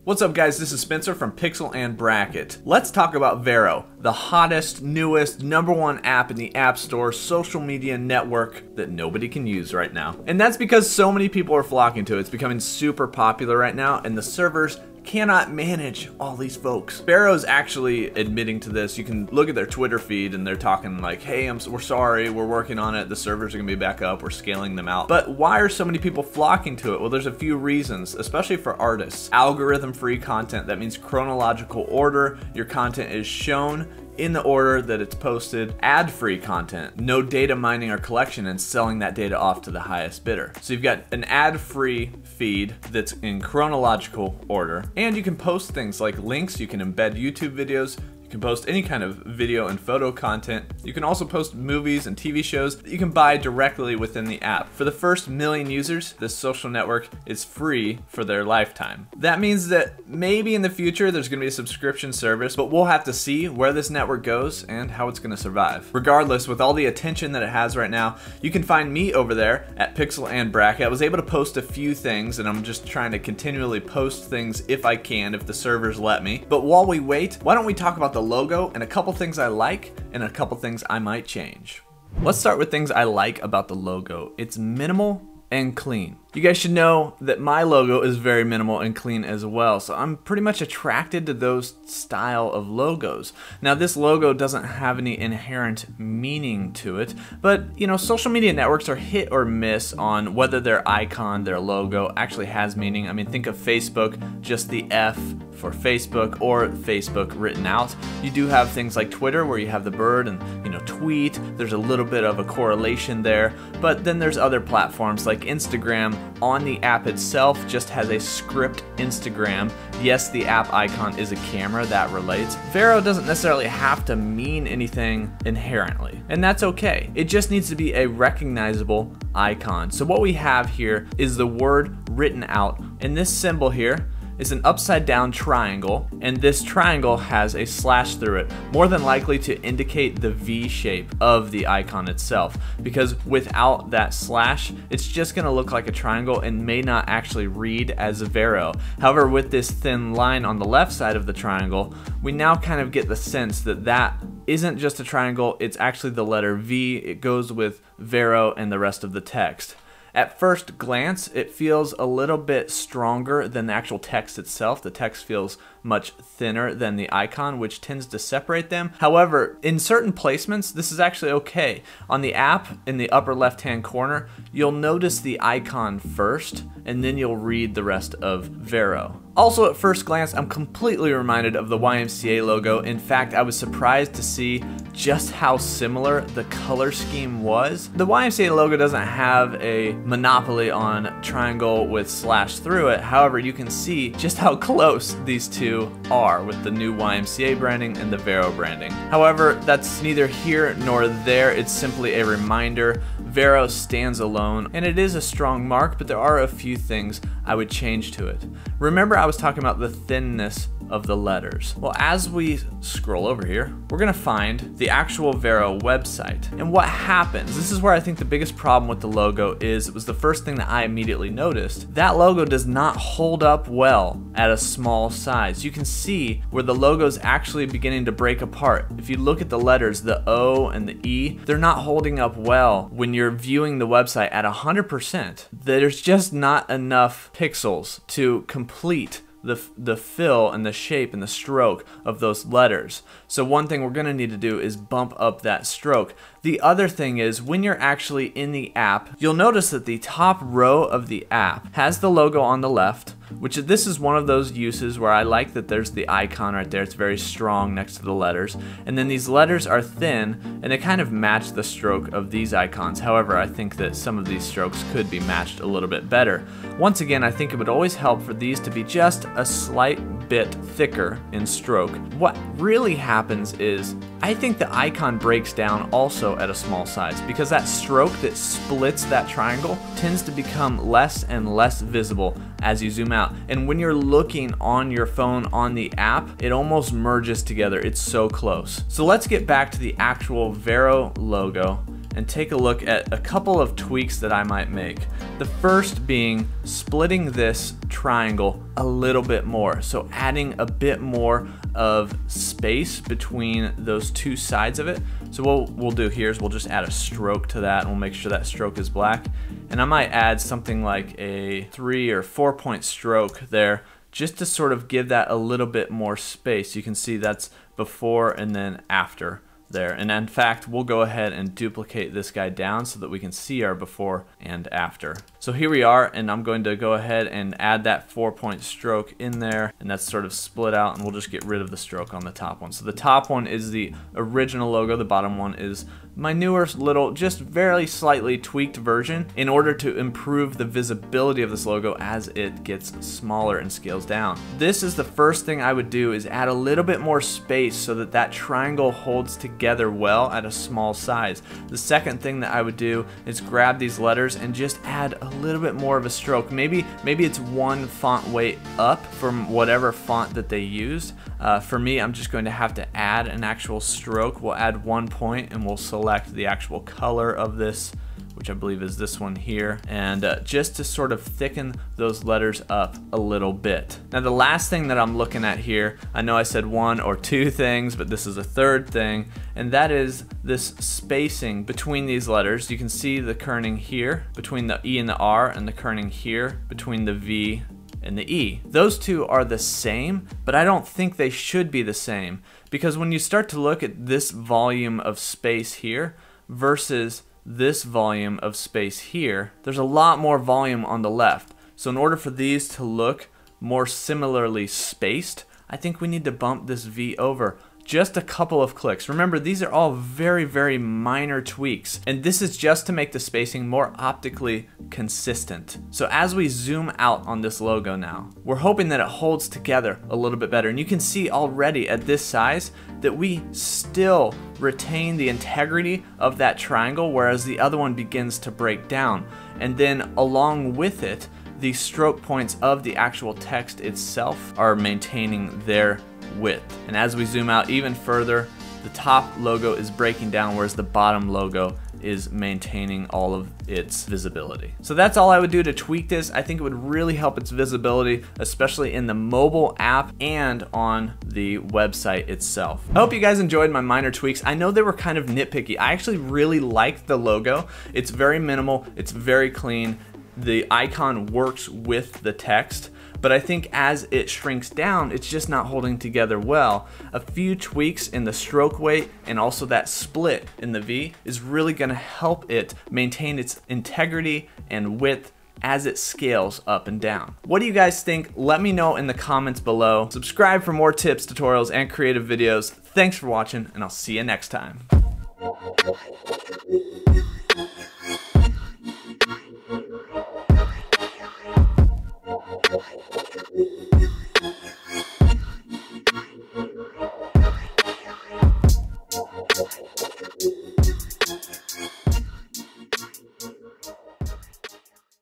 What's up guys, this is Spencer from Pixel and Bracket. Let's talk about Vero, the hottest, newest, #1 app in the App Store social media network that nobody can use right now. And that's because so many people are flocking to it. It's becoming super popular right now and the servers cannot manage all these folks. Vero's actually admitting to this. You can look at their Twitter feed and they're talking like, hey, we're sorry, we're working on it, the servers are gonna be back up, we're scaling them out. But why are so many people flocking to it? Well, there's a few reasons, especially for artists. Algorithm-free content, that means chronological order. Your content is shown in the order that it's posted. Ad-free content, no data mining or collection and selling that data off to the highest bidder. So you've got an ad-free feed that's in chronological order, and you can post things like links, you can embed YouTube videos, you can post any kind of video and photo content. You can also post movies and TV shows that you can buy directly within the app. For the first 1 million users, this social network is free for their lifetime. That means that maybe in the future there's gonna be a subscription service, but we'll have to see where this network goes and how it's gonna survive. Regardless, with all the attention that it has right now, you can find me over there at Pixel and Bracket. I was able to post a few things and I'm just trying to continually post things if I can, if the servers let me. But while we wait, why don't we talk about the logo and a couple things I like and a couple things I might change. Let's start with things I like about the logo. It's minimal and clean. You guys should know that my logo is very minimal and clean as well, so I'm pretty much attracted to those style of logos. Now this logo doesn't have any inherent meaning to it, but you know, social media networks are hit or miss on whether their icon, their logo actually has meaning. I mean, think of Facebook, just the F for Facebook or Facebook written out. You do have things like Twitter where you have the bird and tweet, there's a little bit of a correlation there, but then there's other platforms like Instagram. On the app itself just has a script Instagram. Yes, the app icon is a camera, that relates. Vero doesn't necessarily have to mean anything inherently, and that's okay. It just needs to be a recognizable icon. So what we have here is the word written out, and this symbol here is an upside down triangle, and this triangle has a slash through it, more than likely to indicate the V shape of the icon itself, because without that slash, it's just gonna look like a triangle and may not actually read as Vero. However, with this thin line on the left side of the triangle, we now kind of get the sense that that isn't just a triangle, it's actually the letter V. It goes with Vero and the rest of the text. At first glance, it feels a little bit stronger than the actual text itself. The text feels much thinner than the icon, which tends to separate them. However, in certain placements, this is actually okay. On the app, in the upper left-hand corner, you'll notice the icon first, and then you'll read the rest of Vero. Also, at first glance, I'm completely reminded of the YMCA logo. In fact, I was surprised to see just how similar the color scheme was. The YMCA logo doesn't have a monopoly on triangle with slash through it. However, you can see just how close these two are with the new YMCA branding and the Vero branding. However, that's neither here nor there. It's simply a reminder. Vero stands alone, and it is a strong mark, but there are a few things I would change to it. Remember, I was talking about the thinness of the letters. Well, as we scroll over here, we're gonna find the actual Vero website. And what happens, this is where I think the biggest problem with the logo is, it was the first thing that I immediately noticed. That logo does not hold up well at a small size. You can see where the logo is actually beginning to break apart. If you look at the letters, the O and the E, they're not holding up well when you're viewing the website at 100%. There's just not enough pixels to complete the fill and the shape and the stroke of those letters. So one thing we're gonna need to do is bump up that stroke. The other thing is, when you're actually in the app, you'll notice that the top row of the app has the logo on the left, which this is one of those uses where I like that there's the icon right there. It's very strong next to the letters. And then these letters are thin and they kind of match the stroke of these icons. However, I think that some of these strokes could be matched a little bit better. Once again, I think it would always help for these to be just a slight bit thicker in stroke. What really happens is, I think the icon breaks down also at a small size, because that stroke that splits that triangle tends to become less and less visible as you zoom out. And when you're looking on your phone on the app, it almost merges together. It's so close. So let's get back to the actual Vero logo and take a look at a couple of tweaks that I might make. The first being splitting this triangle a little bit more. So adding a bit more of space between those two sides of it. So what we'll do here is we'll just add a stroke to that, and we'll make sure that stroke is black. And I might add something like a 3 or 4 point stroke there, just to sort of give that a little bit more space. You can see that's before and then after there. And in fact, we'll go ahead and duplicate this guy down so that we can see our before and after. So here we are, and I'm going to go ahead and add that 4 point stroke in there, and that's sort of split out, and we'll just get rid of the stroke on the top one. So the top one is the original logo, the bottom one is my newer little, just very slightly tweaked version in order to improve the visibility of this logo as it gets smaller and scales down. This is the first thing I would do, is add a little bit more space so that that triangle holds together well at a small size. The second thing that I would do is grab these letters and just add a little bit more of a stroke. Maybe it's one font weight up from whatever font that they used. For me, I'm just going to have to add an actual stroke. We'll add 1 point, and we'll select the actual color of this, which I believe is this one here, and just to sort of thicken those letters up a little bit. Now the last thing that I'm looking at here, I know I said 1 or 2 things, but this is a third thing, and that is this spacing between these letters. You can see the kerning here between the E and the R, and the kerning here between the V and the E. Those two are the same, but I don't think they should be the same, because when you start to look at this volume of space here versus this volume of space here, there's a lot more volume on the left. So in order for these to look more similarly spaced, I think we need to bump this V over just a couple of clicks. Remember, these are all very, very minor tweaks, and this is just to make the spacing more optically consistent. So as we zoom out on this logo now, we're hoping that it holds together a little bit better. And you can see already at this size that we still retain the integrity of that triangle, whereas the other one begins to break down. And then along with it, the stroke points of the actual text itself are maintaining their width. And as we zoom out even further, the top logo is breaking down, whereas the bottom logo is maintaining all of its visibility. So that's all I would do to tweak this. I think it would really help its visibility, especially in the mobile app and on the website itself. I hope you guys enjoyed my minor tweaks. I know they were kind of nitpicky. I actually really liked the logo. It's very minimal, it's very clean. The icon works with the text, but I think as it shrinks down, it's just not holding together well. A few tweaks in the stroke weight and also that split in the V is really gonna help it maintain its integrity and width as it scales up and down. What do you guys think? Let me know in the comments below. Subscribe for more tips, tutorials, and creative videos. Thanks for watching, and I'll see you next time.